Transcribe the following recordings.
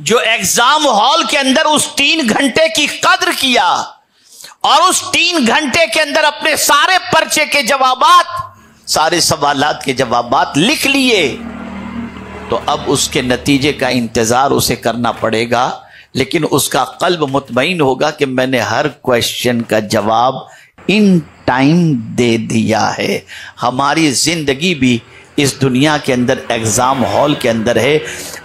جو exam hall کے اندر اس 3 گھنٹے کی قدر کیا اور اس 3 گھنٹے کے اندر اپنے سارے پرچے کے جوابات، سارے سوالات کے جوابات لکھ لیے، تو اب اس کے نتیجے کا انتظار اسے کرنا پڑے گا، لیکن اس کا قلب مطمئن ہوگا کہ میں نے ہر کویشچن کا جواب ان ٹائم دے دیا ہے۔ ہماری زندگی بھی اس دنیا کے اندر ایگزام ہال کے اندر ہے۔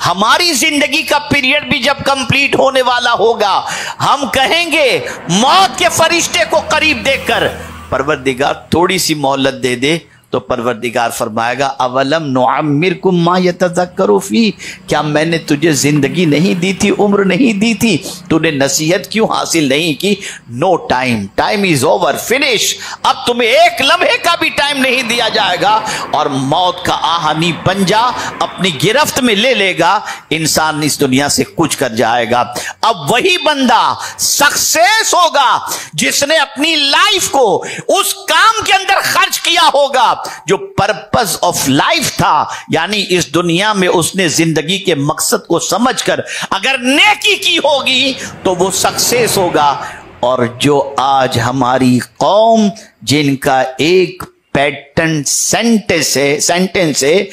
ہماری زندگی کا پیریڈ بھی جب کمپلیٹ ہونے والا ہوگا، ہم کہیں گے موت کے فرشتے کو قریب دیکھ کر، پروردگار تھوڑی سی مہلت دے دے، تو پروردگار فرمائے گا اولم نعمرکم ما یتذکر فی، کیا میں نے تجھے زندگی نہیں دی تھی، عمر نہیں دی تھی، تو نے نصیحت کیوں حاصل نہیں کی؟ No time, time is over, finish, اب تمہیں ایک لمحے کا بھی ٹائم نہیں دیا جائے گا، اور موت کا آہنی پنجہ اپنی گرفت میں لے لے گا، انسان اس دنیا سے کچھ کر جائے گا۔ اب وہی بندہ سکسیس ہوگا جس نے اپنی لائف کو اس کام کے اندر خرچ کیا ہوگا جو پرپز آف لائف تھا، یعنی اس دنیا میں اس نے زندگی کے مقصد کو سمجھ کر اگر نیکی کی ہوگی تو وہ سکسیس ہوگا۔ اور جو آج ہماری قوم جن کا ایک پیٹرن سینٹنس ہے،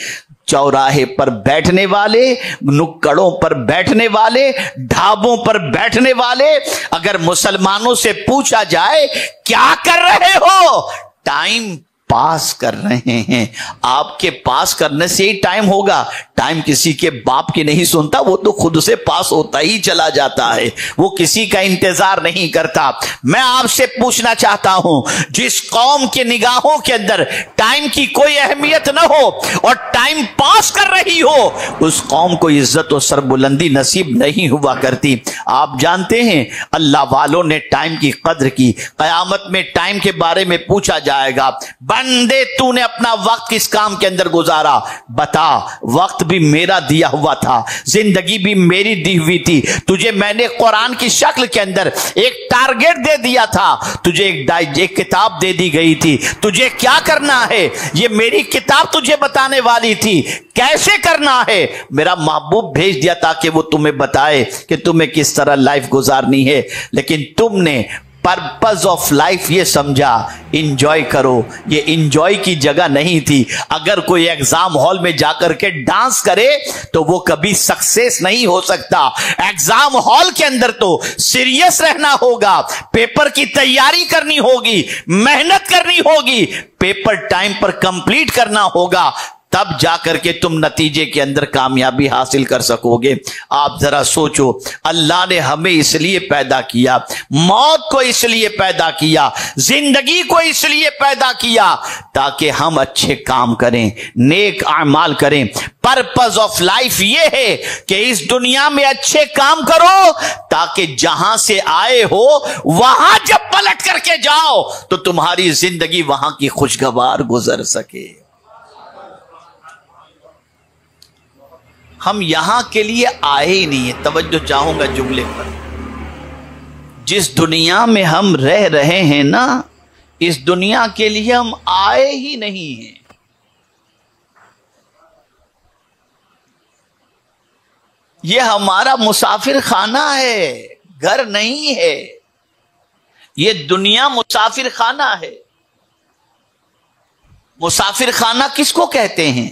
چوراہے پر بیٹھنے والے، نکڑوں پر بیٹھنے والے، ڈھابوں پر بیٹھنے والے، اگر مسلمانوں سے پوچھا جائے کیا کر رہے ہو، ٹائم پاس کر رہے ہیں۔ آپ کے پاس کرنے سے ہی ٹائم ہوگا، ٹائم کسی کے باپ کی نہیں سنتا، وہ تو خود سے پاس ہوتا ہی چلا جاتا ہے، وہ کسی کا انتظار نہیں کرتا۔ میں آپ سے پوچھنا چاہتا ہوں، جس قوم کے نگاہوں کے اندر ٹائم کی کوئی اہمیت نہ ہو اور ٹائم پاس کر رہی ہو، اس قوم کو عزت و سربلندی نصیب نہیں ہوا کرتی۔ آپ جانتے ہیں اللہ والوں نے ٹائم کی قدر کی، قیامت میں ٹائم کے بارے میں پوچھا جائے گا، بندے تو نے اپنا وقت کس کام کے اندر گزارا؟ بتا، وقت بھی میرا دیا ہوا تھا، زندگی بھی میری دی ہوئی تھی، تجھے میں نے قرآن کی شکل کے اندر ایک ٹارگٹ دے دیا تھا، تجھے ایک کتاب دے دی گئی تھی، تجھے کیا کرنا ہے یہ میری کتاب تجھے بتانے والی تھی، کیسے کرنا ہے میرا محبوب بھیج دیا تاکہ وہ تمہیں بتائے کہ تمہیں کس طرح لائف گزارنی ہے، لیکن تم نے پرپز آف لائف یہ سمجھا انجوائے کرو، یہ انجوائے کی جگہ نہیں تھی۔ اگر کوئی ایگزام ہال میں جا کر کے ڈانس کرے تو وہ کبھی سکسیس نہیں ہو سکتا۔ ایگزام ہال کے اندر تو سیریس رہنا ہوگا، پیپر کی تیاری کرنی ہوگی، محنت کرنی ہوگی، پیپر ٹائم پر کمپلیٹ کرنا ہوگا، تب جا کر کے تم نتیجے کے اندر کامیابی حاصل کر سکو گے۔ آپ ذرا سوچو، اللہ نے ہمیں اس لیے پیدا کیا، موت کو اس لیے پیدا کیا، زندگی کو اس لیے پیدا کیا تاکہ ہم اچھے کام کریں، نیک اعمال کریں۔ پرپز آف لائف یہ ہے کہ اس دنیا میں اچھے کام کرو تاکہ جہاں سے آئے ہو وہاں جب پلٹ کر کے جاؤ تو تمہاری زندگی وہاں کی خوشگوار گزر سکے۔ ہم یہاں کے لیے آئے ہی نہیں ہیں، توجہ چاہوں گا جملے پر، جس دنیا میں ہم رہ رہے ہیں نا، اس دنیا کے لیے ہم آئے ہی نہیں ہیں۔ یہ ہمارا مسافر خانہ ہے، گھر نہیں ہے، یہ دنیا مسافر خانہ ہے۔ مسافر خانہ کس کو کہتے ہیں؟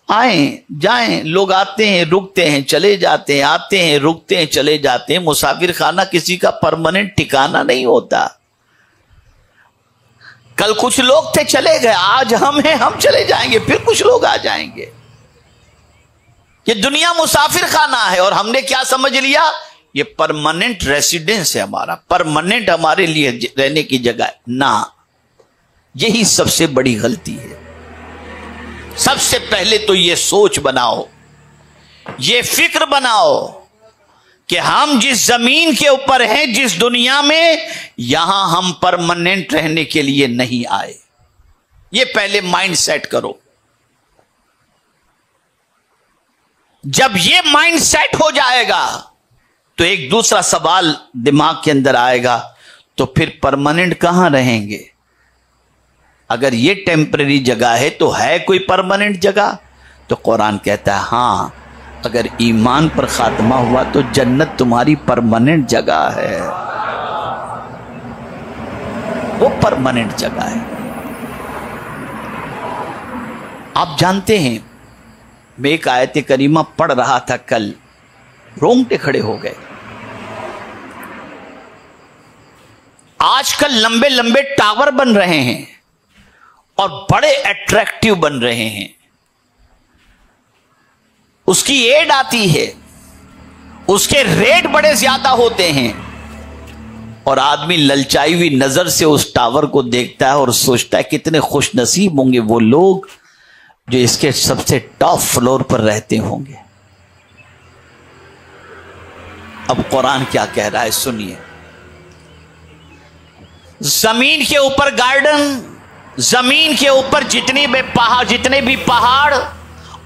آئیں جائیں، لوگ آتے ہیں رکتے ہیں چلے جاتے ہیں، آتے ہیں رکتے ہیں چلے جاتے ہیں۔ مسافر خانہ کسی کا پرماننٹ ٹھکانہ نہیں ہوتا۔ کل کچھ لوگ تھے چلے گئے، آج ہم ہیں، ہم چلے جائیں گے، پھر کچھ لوگ آ جائیں گے۔ یہ دنیا مسافر خانہ ہے اور ہم نے کیا سمجھ لیا؟ یہ پرماننٹ ریسیڈنس ہے ہمارا، پرماننٹ ہمارے لیے رہنے کی جگہ ہے۔ نہ، یہی سب سے بڑی غلطی ہے۔ سب سے پہلے تو یہ سوچ بناؤ، یہ فکر بناؤ کہ ہم جس زمین کے اوپر ہیں، جس دنیا میں، یہاں ہم پرماننٹ رہنے کے لیے نہیں آئے۔ یہ پہلے مائنڈ سیٹ کرو۔ جب یہ مائنڈ سیٹ ہو جائے گا تو ایک دوسرا سوال دماغ کے اندر آئے گا، تو پھر پرماننٹ کہاں رہیں گے؟ اگر یہ ٹیمپریری جگہ ہے تو ہے کوئی پرماننٹ جگہ؟ تو قرآن کہتا ہے ہاں، اگر ایمان پر خاتمہ ہوا تو جنت تمہاری پرماننٹ جگہ ہے، وہ پرماننٹ جگہ ہے۔ آپ جانتے ہیں، میں ایک آیت کریمہ پڑھ رہا تھا کل، رونگٹے کھڑے ہو گئے۔ آج کل لمبے لمبے ٹاور بن رہے ہیں اور بڑے اٹریکٹیو بن رہے ہیں، اس کی ایڈ آتی ہے، اس کے ریٹ بڑے زیادہ ہوتے ہیں، اور آدمی للچائی ہوئی نظر سے اس ٹاور کو دیکھتا ہے اور سوچتا ہے کتنے خوش نصیب ہوں گے وہ لوگ جو اس کے سب سے ٹاپ فلور پر رہتے ہوں گے۔ اب قرآن کیا کہہ رہا ہے سنیے، زمین کے اوپر گارڈن، زمین کے اوپر جتنے بھی پہاڑ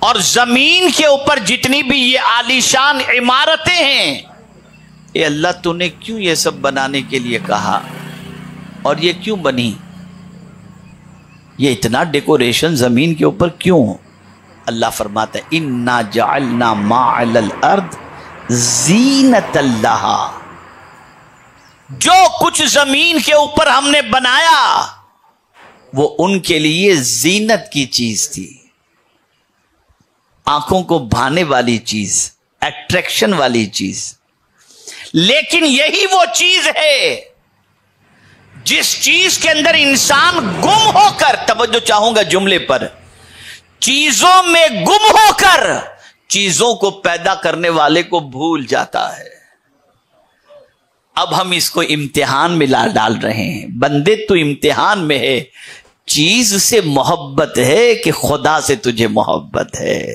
اور زمین کے اوپر جتنی بھی یہ عالیشان عمارتیں ہیں، اے اللہ تو نے کیوں یہ سب بنانے کے لیے کہا، اور یہ کیوں بنی، یہ اتنا ڈیکوریشن زمین کے اوپر کیوں؟ اللہ فرماتا ہے اِنَّا جَعَلْنَا مَا عَلَى الْأَرْضِ زِينَةً لَهَا، جو کچھ زمین کے اوپر ہم نے بنایا وہ ان کے لیے زینت کی چیز تھی، آنکھوں کو بھانے والی چیز، اٹریکشن والی چیز۔ لیکن یہی وہ چیز ہے جس چیز کے اندر انسان گم ہو کر، توجہ چاہوں گا جملے پر، چیزوں میں گم ہو کر چیزوں کو پیدا کرنے والے کو بھول جاتا ہے۔ اب ہم اس کو امتحان میں ڈال رہے ہیں، بندے تو امتحان میں ہے، چیز سے محبت ہے کہ خدا سے تجھے محبت ہے؟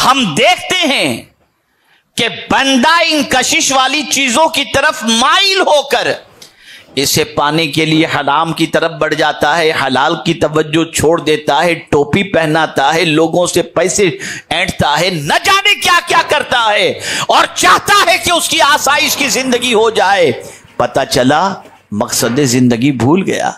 ہم دیکھتے ہیں کہ بندہ ان کشش والی چیزوں کی طرف مائل ہو کر اسے پانے کے لیے حرام کی طرف بڑھ جاتا ہے، حلال کی توجہ چھوڑ دیتا ہے، ٹوپی پہناتا ہے، لوگوں سے پیسے اینٹتا ہے، نہ جانے کیا کیا کرتا ہے، اور چاہتا ہے کہ اس کی آسائش کی زندگی ہو جائے۔ پتہ چلا مقصد زندگی بھول گیا۔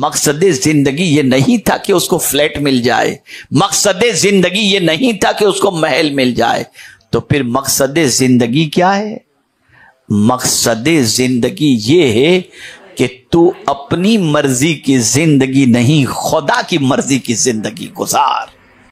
مقصد زندگی یہ نہیں تھا کہ اس کو فلیٹ مل جائے، مقصد زندگی یہ نہیں تھا کہ اس کو محل مل جائے، تو پھر مقصد زندگی کیا ہے؟ مقصد زندگی یہ ہے کہ تو اپنی مرضی کی زندگی نہیں، خدا کی مرضی کی زندگی گزار۔